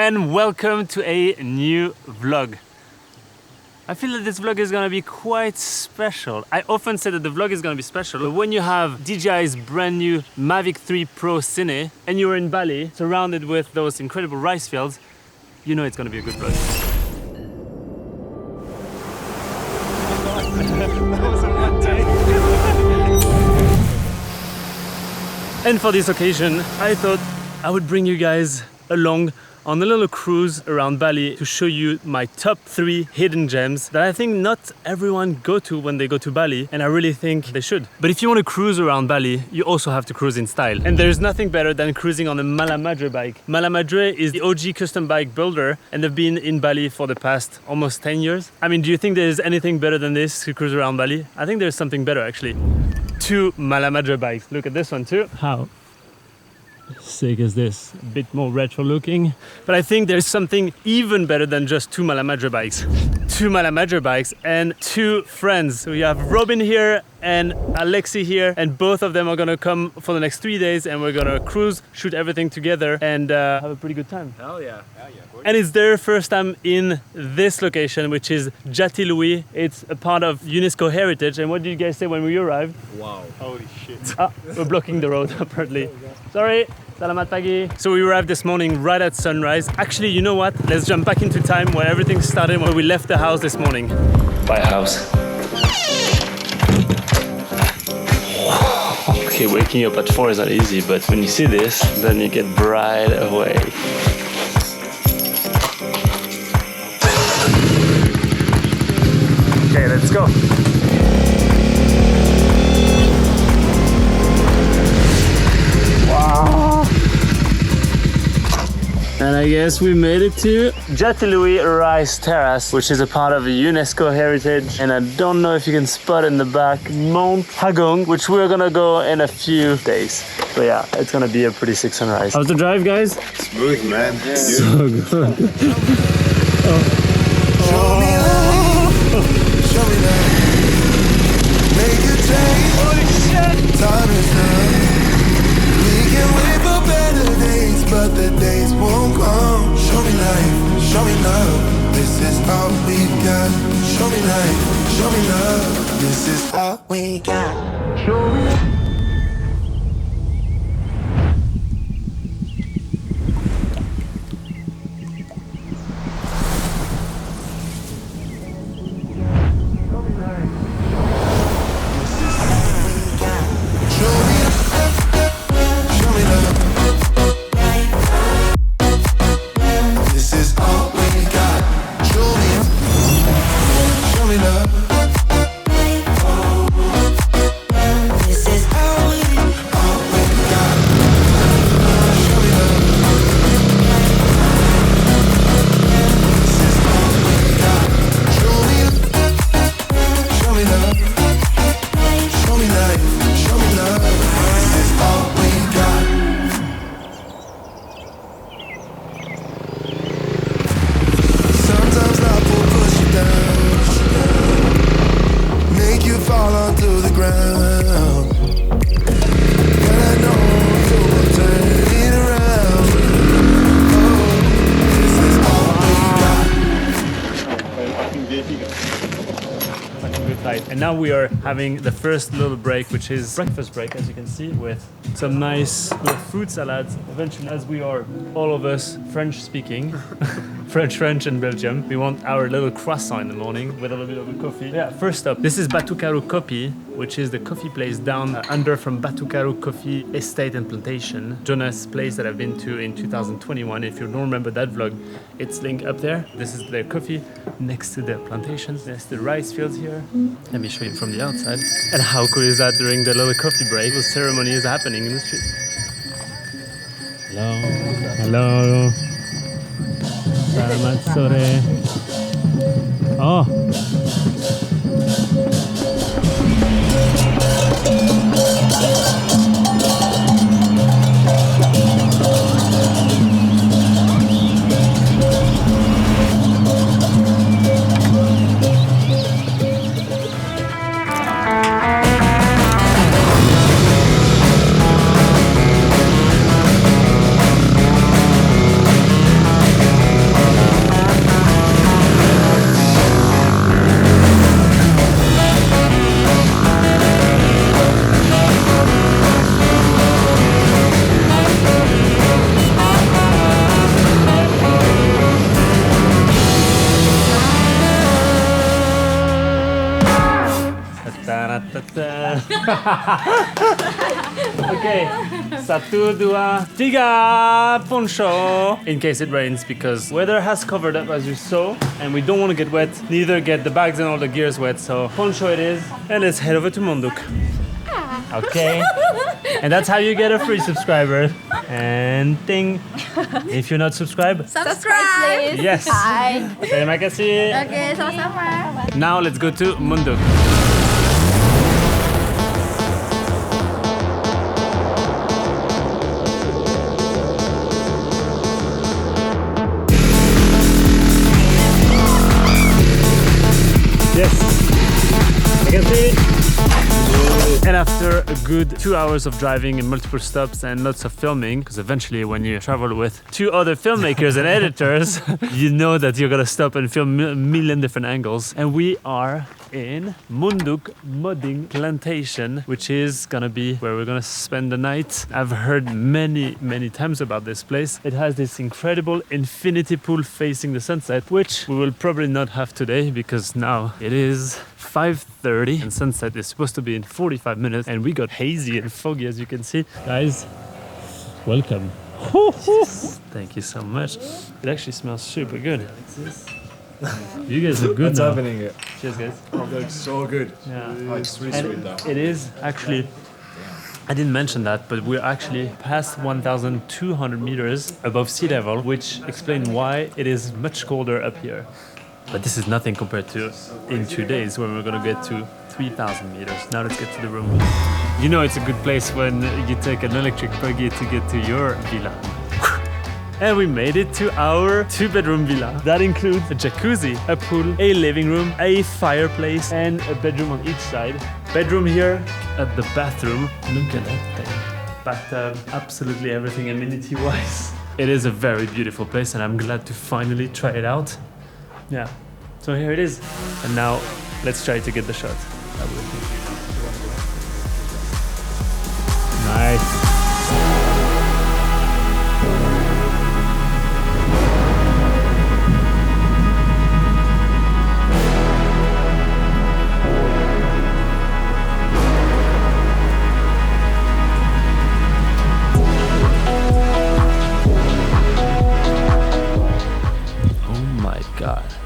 and welcome to a new vlog. I feel that this vlog is gonna be quite special. I often say that the vlog is gonna be special, but when you have DJI's brand new Mavic 3 Pro Cine and you're in Bali, surrounded with those incredible rice fields, you know it's gonna be a good vlog. That was a one take. And for this occasion, I thought I would bring you guys along on a little cruise around Bali to show you my top 3 hidden gems that I think not everyone go to when they go to Bali, and I really think they should. But if you want to cruise around Bali, you also have to cruise in style. And there's nothing better than cruising on a Malamadre bike. Malamadre is the OG custom bike builder, and they've been in Bali for the past almost 10 years. I mean, do you think there's anything better than this to cruise around Bali? I think there's something better actually. 2 Malamadre bikes. Look at this one too. How sick is this? A bit more retro looking. But I think there's something even better than just 2 Malamadre bikes. 2 Malamadre bikes and 2 friends. So we have Robin here and Alexis here, and both of them are gonna come for the next 3 days, and we're gonna cruise, shoot everything together, and have a pretty good time. Hell yeah. And it's their first time in this location, which is Jati Louis. It's a part of UNESCO Heritage. And what did you guys say when we arrived? Wow. Holy shit. We're blocking the road apparently. Sorry. Salamat pagi. So we arrived this morning right at sunrise. Actually, you know what? Let's jump back into time where everything started, when we left the house this morning. By house. Okay, waking up at 4 is not easy, but when you see this, then you get right away. Okay, let's go. Wow. And I guess we made it to Jati Louis Rice Terrace, which is a part of a UNESCO heritage. And I don't know if you can spot in the back Mount Agung, which we're gonna go in a few days. But yeah, it's gonna be a pretty sick sunrise. How's the drive, guys? Smooth, man. Yeah. So good. Show me that. Make a change. Holy shit! Time is now. We can wait for better days, but the days won't come. Show me life, show me love. This is all we got. Show me life, show me love. This is all we got. Show me. And now we are having the first little break, which is breakfast break, as you can see, with some nice little fruit salads. Eventually, as we are all of us French speaking, French and Belgium, we want our little croissant in the morning with a little bit of a coffee. Yeah, first up, this is Batukaru Kopi, which is the coffee place down under from Batukaru Coffee Estate and Plantation. Jonas' place that I've been to in 2021. If you don't remember that vlog, it's linked up there. This is their coffee next to the plantations. There's the rice fields here. Let me show you from the outside. And how cool is that during the little coffee break? The ceremony is happening in the street. Hello. Hello. Selamat sore. Oh. Okay, satu, dua, tiga, poncho. In case it rains, because weather has covered up as you saw, and we don't want to get wet, neither get the bags and all the gears wet. So poncho it is, and let's head over to Munduk. Okay, and that's how you get a free subscriber. And ding, if you're not subscribed, Subscribe, please. yes. Bye. Terima kasih. Okay, sama-sama. Now let's go to Munduk. Yes, I can see it. And after a good 2 hours of driving and multiple stops and lots of filming, because eventually when you travel with 2 other filmmakers and editors, you know that you're gonna stop and film a million different angles. And we are in Munduk Moding Plantation, which is gonna be where we're gonna spend the night. I've heard many times about this place. It has this incredible infinity pool facing the sunset, which we will probably not have today because now it is 5:30 and sunset is supposed to be in 45 minutes, and we got hazy and foggy, as you can see. Guys, welcome. Thank you so much. It actually smells super good. You guys are good. What's now. happening here? Cheers, guys. It looks so good. Yeah. Oh, it's really And sweet though. it is actually, I didn't mention that, but we're actually past 1,200 meters above sea level, which explains why it is much colder up here. But this is nothing compared to in 2 days when we're gonna get to 3,000 meters. Now let's get to the room. You know it's a good place when you take an electric buggy to get to your villa. And we made it to our 2-bedroom villa. That includes a jacuzzi, a pool, a living room, a fireplace, and a bedroom on each side. Bedroom here at the bathroom. Look at that thing. Bathtub, absolutely everything amenity-wise. It is a very beautiful place, and I'm glad to finally try it out. Yeah, so here it is. And now let's try to get the shot. Nice.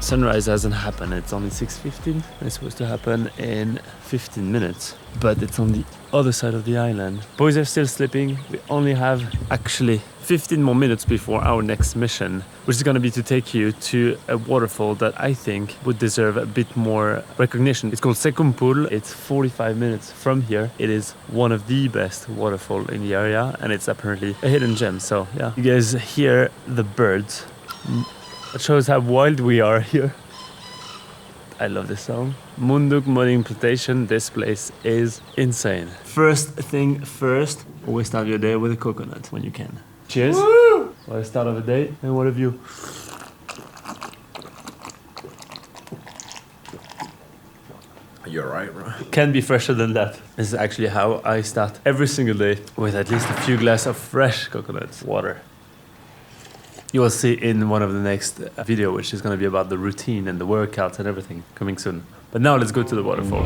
Sunrise hasn't happened, it's only 6:15. It's supposed to happen in 15 minutes, but it's on the other side of the island. Boys are still sleeping. We only have actually 15 more minutes before our next mission, which is going to be to take you to a waterfall that I think would deserve a bit more recognition. It's called Sekumpul. It's 45 minutes from here. It is one of the best waterfall in the area, and it's apparently a hidden gem. So yeah, you guys hear the birds. It shows how wild we are here. I love this song. Munduk Moding Plantation. This place is insane. First thing first, always start your day with a coconut when you can. Cheers. Woo! What a start of a day. And what have you? You're right, bro. Can be fresher than that. This is actually how I start every single day, with at least a few glasses of fresh coconut water. You will see in one of the next video, which is going to be about the routine and the workouts and everything, coming soon. But now let's go to the waterfall.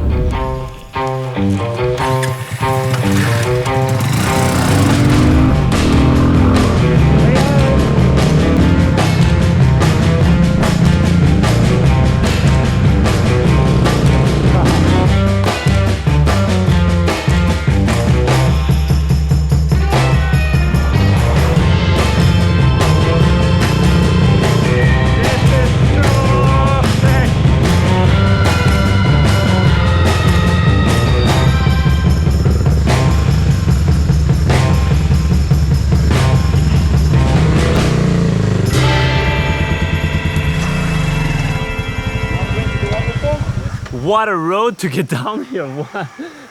What a road to get down here.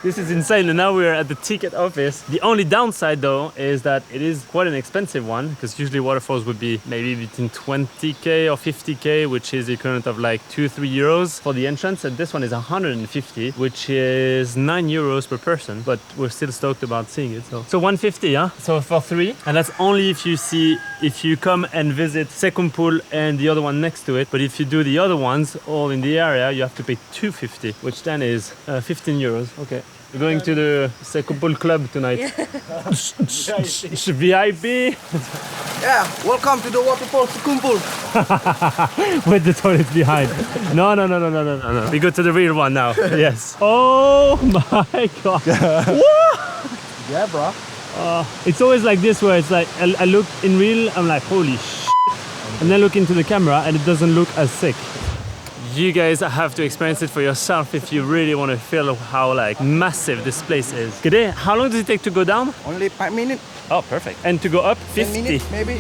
This is insane. And now we're at the ticket office. The only downside though is that it is quite an expensive one, because usually waterfalls would be maybe between 20k or 50k, which is the equivalent of like 2-3 euros for the entrance, and this one is 150, which is 9 euros per person, but we're still stoked about seeing it. So 150, yeah? So for 3, and that's only if you come and visit Sekumpul and the other one next to it. But if you do the other ones all in the area, you have to pay 250, which then is 15 euros. Okay. We're going to the Sekopol Club tonight. VIP! Yeah, welcome to the Waterfall Sekumpul. With the toilet behind. No. We go to the real one now. Yes. Oh my god. Yeah, bro. It's always like this where it's like, I look in real, I'm like, holy shit. And then look into the camera and it doesn't look as sick. You guys have to experience it for yourself if you really want to feel how like massive this place is. G'day, how long does it take to go down? Only 5 minutes. Oh, perfect. And to go up, 10 50. minutes, maybe.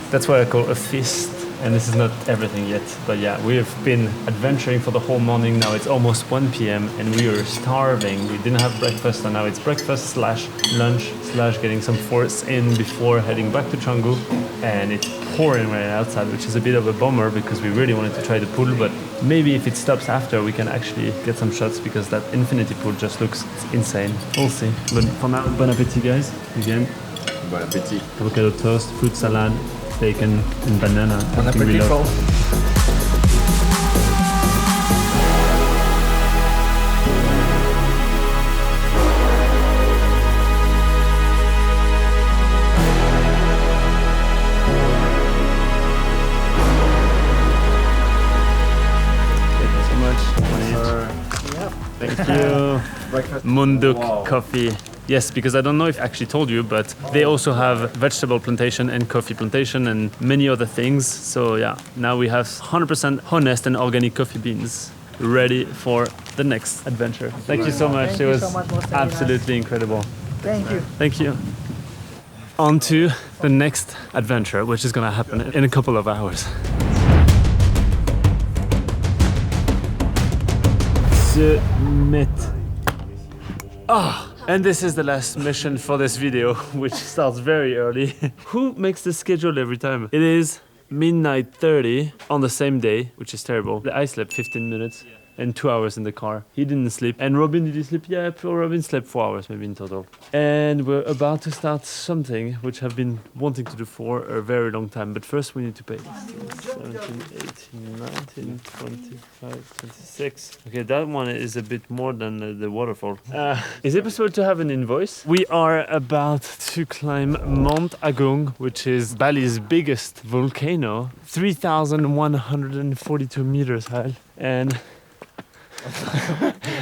That's what I call a feast. And this is not everything yet, but yeah, we have been adventuring for the whole morning. Now it's almost 1 p.m. and we are starving. We didn't have breakfast, and now it's breakfast slash lunch slash getting some force in before heading back to Canggu. And it's pouring right outside, which is a bit of a bummer because we really wanted to try the pool, but maybe if it stops after, we can actually get some shots because that infinity pool just looks insane. We'll see. But for now, bon appetit, guys. Again, Bon appetit. avocado toast, fruit salad, bacon and banana. Bon Everything we appetit, love. bro. Thank you so much. Thank you. Breakfast. Munduk Wow. coffee. Yes, because I don't know if I actually told you, but they also have vegetable plantation and coffee plantation and many other things. So yeah, now we have 100% honest and organic coffee beans ready for the next adventure. Thank you so much. Thank It you was so much, Mr. absolutely incredible. Thank you. Thank you. On to the next adventure, which is gonna happen in a couple of hours. Submit. And this is the last mission for this video, which starts very early. Who makes the schedule every time? It is midnight 30 on the same day, which is terrible. I slept 15 minutes and 2 hours in the car. He didn't sleep. And Robin, did you sleep? Yeah, Robin slept 4 hours maybe in total. And we're about to start something which I've been wanting to do for a very long time. But first we need to pay. 17, 18, 19, 25, 26. Okay, that one is a bit more than the waterfall. Is it possible to have an invoice? We are about to climb Mount Agung, which is Bali's biggest volcano. 3,142 meters high. And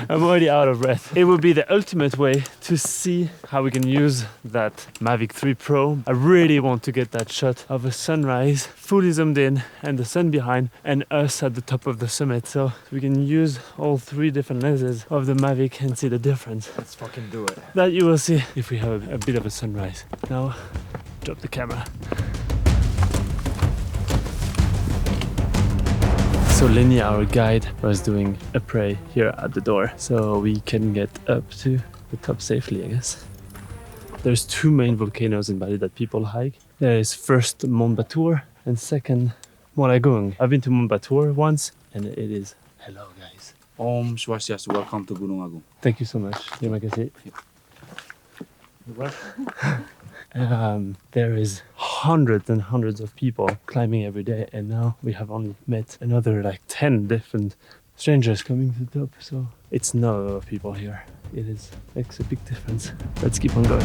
I'm already out of breath. It would be the ultimate way to see how we can use that Mavic 3 Pro. I really want to get that shot of a sunrise, fully zoomed in, and the sun behind, and us at the top of the summit. So we can use all 3 different lenses of the Mavic and see the difference. Let's fucking do it. That you will see if we have a bit of a sunrise. Now, drop the camera. So Lenny, our guide, was doing a pray here at the door, so we can get up to the top safely, I guess. There's 2 main volcanoes in Bali that people hike. There is first Mount Batur and second Mount Agung. I've been to Mount Batur once, and it is hello, guys. Om Swastiastu, welcome to Gunung Agung. Thank you so much. Terima kasih. There is hundreds and hundreds of people climbing every day, and now we have only met another like 10 different strangers coming to the top, so it's not a lot of people here. It is makes a big difference. Let's keep on going.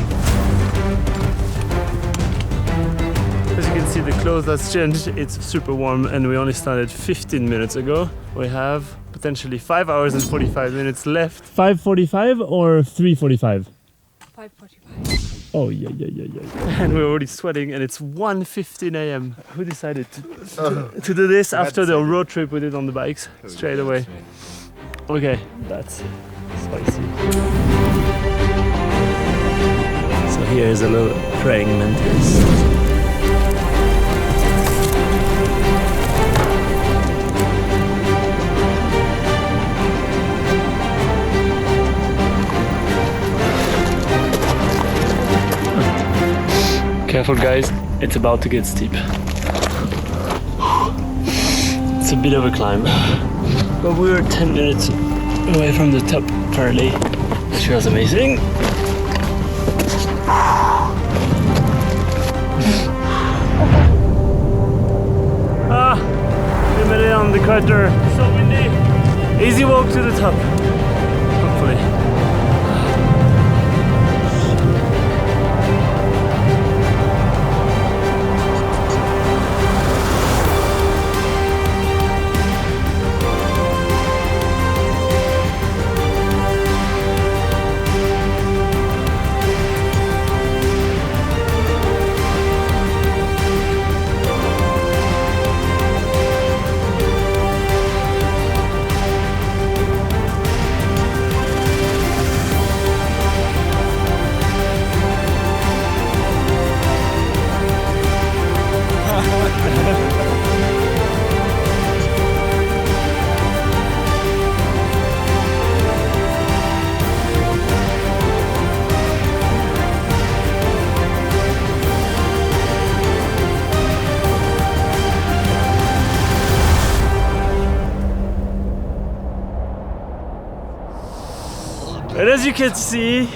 As you can see, the clothes has changed. It's super warm and we only started 15 minutes ago. We have potentially 5 hours and 45 minutes left. 5:45 or 3:45? 5:45. Oh yeah. And we're already sweating and it's 1:15 a.m. Who decided to do this after the road trip we did on the bikes? Straight away. Okay, that's spicy. So here is a little praying mantis. Careful guys, it's about to get steep. It's a bit of a climb, but we were 10 minutes away from the top currently. It feels amazing. We made it on the crater. So windy. Easy walk to the top, hopefully. And as you can see,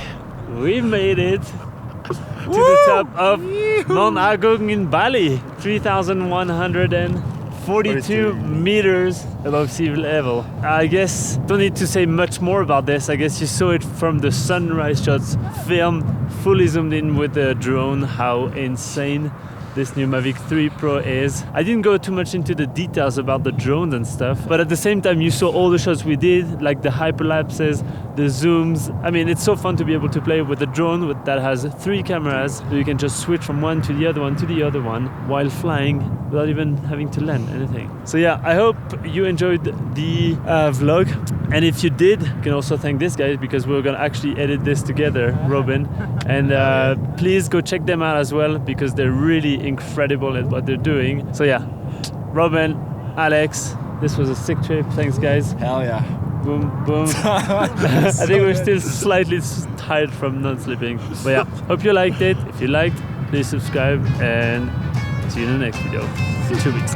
we made it to the top of Mount Agung in Bali, 3,142 meters above sea level. I guess don't need to say much more about this. I guess you saw it from the sunrise shots, filmed fully zoomed in with the drone, how insane this new Mavic 3 Pro is. I didn't go too much into the details about the drones and stuff, but at the same time you saw all the shots we did, like the hyperlapses, the zooms. I mean, it's so fun to be able to play with a drone that has 3 cameras, so you can just switch from one to the other one to the other one while flying without even having to land anything. So yeah, I hope you enjoyed the vlog, and if you did, you can also thank this guy because we're gonna actually edit this together, Robin, and please go check them out as well because they're really incredible at what they're doing. So yeah, Robin, Alex, this was a sick trip. Thanks guys. Hell yeah. Boom, boom. I think we're still slightly tired from not sleeping. But yeah, hope you liked it. If you liked, please subscribe and see you in the next video in 2 weeks.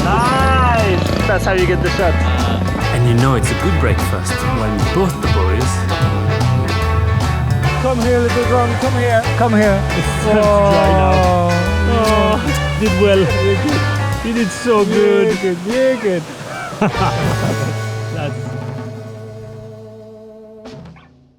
Nice! That's how you get the shot. And you know it's a good breakfast when both the boys... Come here, little drum. Come here. Come here. It's dry now. Oh, did well. You did so good. You're good. You're good. That's